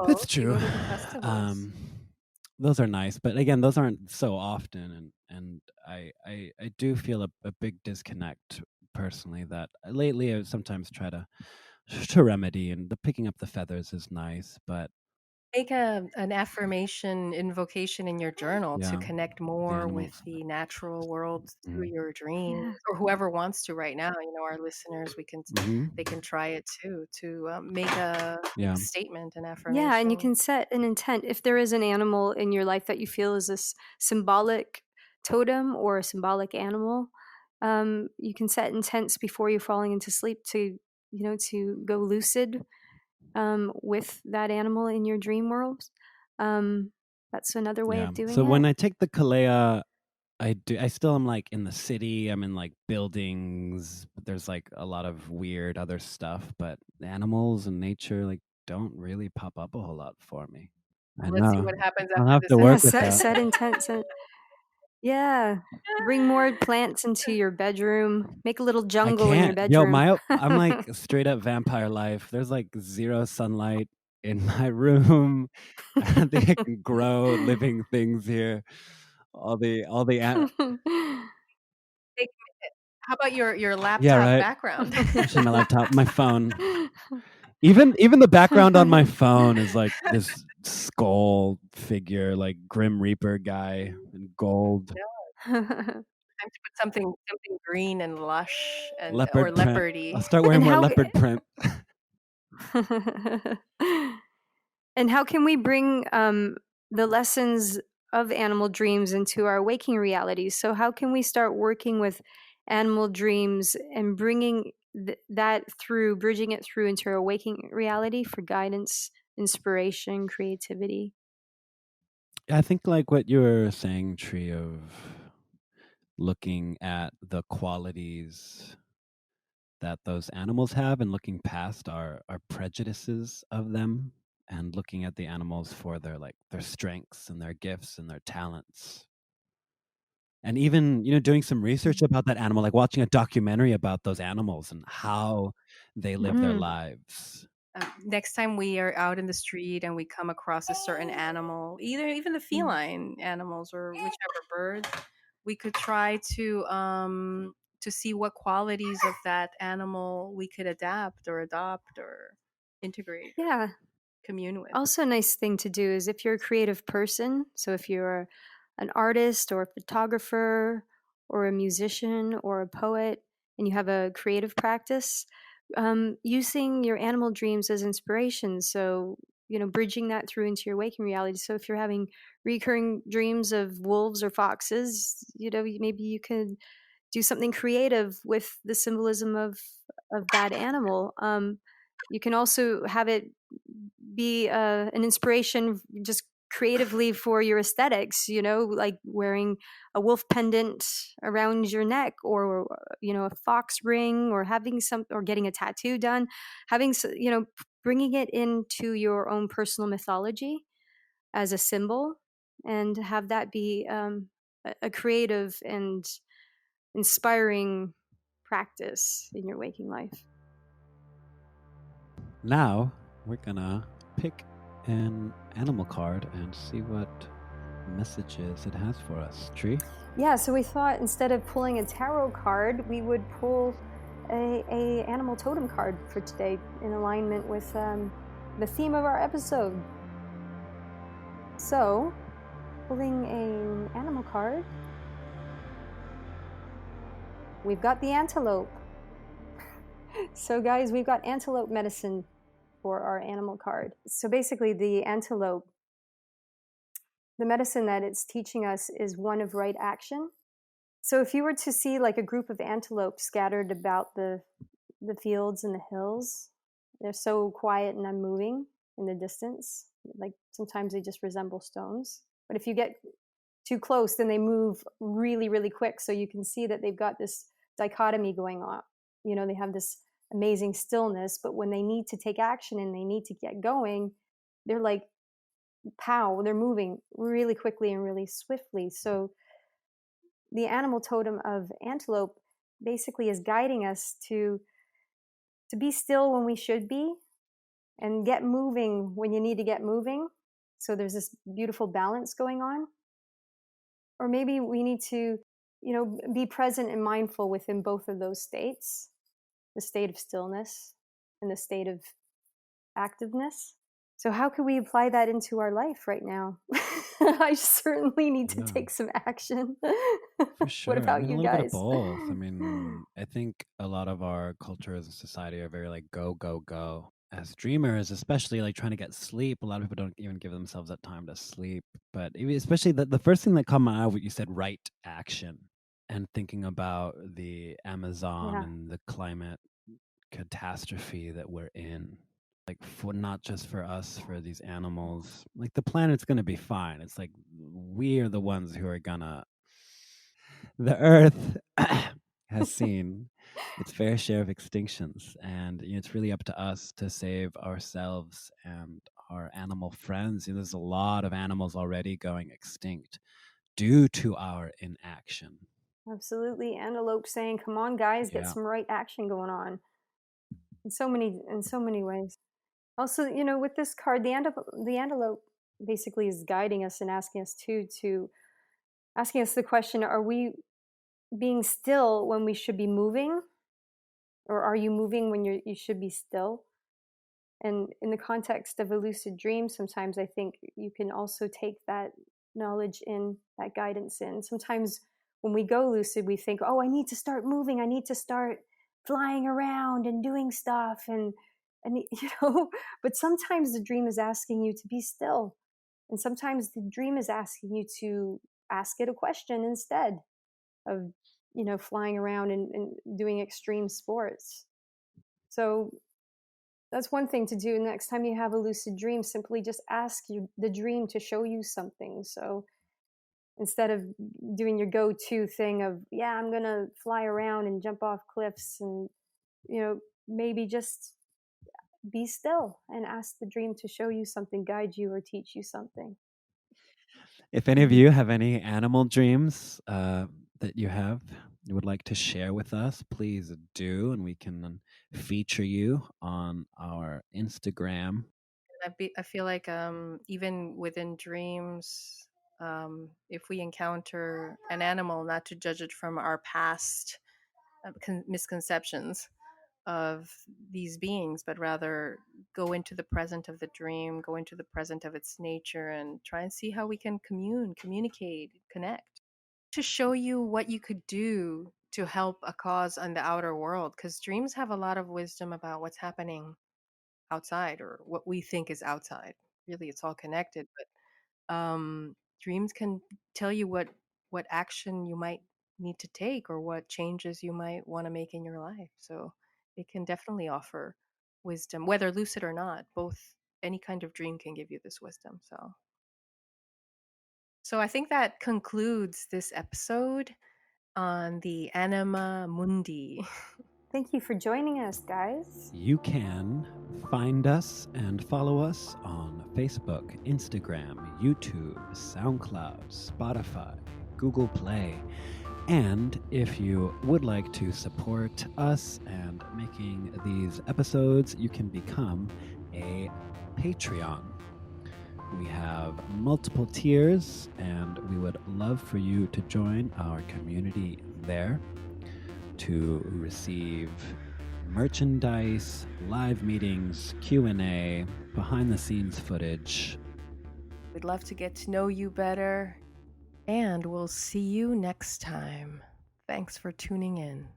It's Festivals. You true. go to the festivals. Those are nice, but again, those aren't so often, and I do feel a big disconnect personally that lately I sometimes try to remedy, and the picking up the feathers is nice, but Make an affirmation invocation in your journal to yeah, connect the more with animals. the natural world through Mhm. your dreams, Yeah. or whoever wants to right now. Our listeners, Mhm. they can try it too to make Yeah. a statement, an Yeah, and you affirmation. can set an intent. If there is an animal in your life that you feel is this symbolic totem or a symbolic animal, you can set intents before you're falling into sleep to, to go lucid with that animal in your dream world. That's another way Yeah. of doing So when it. I take the Kalea, I still am like in the city. I'm in like buildings. But there's like a lot of weird other stuff, but animals and nature like don't really pop up a whole lot for me. I Let's see what know. happens I'll after have this to Yeah, work with set that. episode. set intents. Yeah, bring more plants into your bedroom. Make a little I jungle in your can't. Yo, bedroom. I'm like straight up vampire life. There's like zero sunlight in my room. I don't think I can grow living things here. All the Hey, how about your yeah, laptop right. background? Especially my laptop, my phone. Even the background on my phone is like this skull figure, like Grim Reaper guy in gold, Time to put something green and lush and or leopard print. I'll leopardy. start wearing and more how leopard print. and how can we bring the lessons of animal dreams into our waking realities? So how can we start working with animal dreams and bringing bridging it through into our waking reality for guidance, inspiration, creativity? I think like what you were saying, Tree, of looking at the qualities that those animals have and looking past our prejudices of them and looking at the animals for their strengths and their gifts and their talents. And even, doing some research about that animal, like watching a documentary about those animals and how they live their Mm. lives. Next time we are out in the street and we come across a certain animal, even the feline animals or whichever bird, we could try to see what qualities of that animal we could adapt or adopt or integrate or Yeah. commune with. Also, a nice thing to do is if you're a creative person, so if you're an artist or a photographer or a musician or a poet and you have a creative practice, using your animal dreams as inspiration. So, bridging that through into your waking reality. So, if you're having recurring dreams of wolves or foxes, maybe you could do something creative with the symbolism of that animal. You can also have it be an inspiration just creatively for your aesthetics, like wearing a wolf pendant around your neck or a fox ring or having some or getting a tattoo done, bringing it into your own personal mythology as a symbol and have that be a creative and inspiring practice in your waking life. Now we're gonna pick an animal card and see what messages it has for us. Tree? Yeah, so we thought instead of pulling a tarot card, we would pull a animal totem card for today in alignment with the theme of our episode. So Pulling an animal card. We've got the antelope. So guys, we've got antelope medicine for our animal card. So basically the antelope, the medicine that it's teaching us is one of right action. So if you were to see like a group of antelope scattered about the fields and the hills, they're so quiet and unmoving in the distance. Like sometimes they just resemble stones. But if you get too close, then they move really, really quick. So you can see that they've got this dichotomy going on. You know, they have this amazing stillness, but when they need to take action and they need to get going, they're like, pow, they're moving really quickly and really swiftly. So the animal totem of antelope basically is guiding us to be still when we should be and get moving when you need to get moving. So there's this beautiful balance going on. Or maybe we need to, you know, be present and mindful within both of those states, the state of stillness and the state of activeness. So how can we apply that into our life right now? I certainly need to take some action. For sure. What about I mean, you a little bit of guys? both. I mean, I think a lot of our culture as a society are very like go, go, go. As dreamers, especially like trying to get sleep, a lot of people don't even give themselves that time to sleep. But especially the first thing that caught my eye, what you said, right action, and thinking about the Amazon and the climate catastrophe that we're in. Like for not just for us, for these animals, like the planet's gonna be fine. It's like we are the ones who are gonna. The Earth has seen its fair share of extinctions, and it's really up to us to save ourselves and our animal friends. There's a lot of animals already going extinct due to our inaction. Absolutely. Antelope saying, come on guys, get some right action going on. In so many ways. Also, you know, with this card, the antelope basically is guiding us and asking us asking us the question, are we being still when we should be moving? Or are you moving when you should be still? And in the context of a lucid dream, sometimes I think you can also take that knowledge in, that guidance in. Sometimes when we go lucid, we think, oh, I need to start moving. I need to start flying around and doing stuff. And you know, but sometimes the dream is asking you to be still. And sometimes the dream is asking you to ask it a question instead of, you know, flying around and doing extreme sports. So that's one thing to do. Next time you have a lucid dream, simply just ask the dream to show you something. So instead of doing your go-to thing of, yeah, I'm going to fly around and jump off cliffs, and, you know, maybe just be still and ask the dream to show you something, guide you, or teach you something. If any of you have any animal dreams that you would like to share with us, please do, and we can feature you on our Instagram. I feel like even within dreams, if we encounter an animal, not to judge it from our past misconceptions of these beings, but rather go into the present of the dream, go into the present of its nature, and try and see how we can communicate, connect, to show you what you could do to help a cause on the outer world. Because dreams have a lot of wisdom about what's happening outside, or what we think is outside. Really, it's all connected. But dreams can tell you what action you might need to take, or what changes you might want to make in your life. So it can definitely offer wisdom, whether lucid or not. Both, any kind of dream can give you this wisdom. So I think that concludes this episode on the Anima Mundi. Thank you for joining us, guys. You can find us and follow us on Facebook, Instagram, YouTube, SoundCloud, Spotify, Google Play. And if you would like to support us and making these episodes, you can become a Patreon. We have multiple tiers, and we would love for you to join our community there to receive merchandise, live meetings, Q&A, behind-the-scenes footage, We'd love to get to know you better, and we'll see you next time. Thanks for tuning in.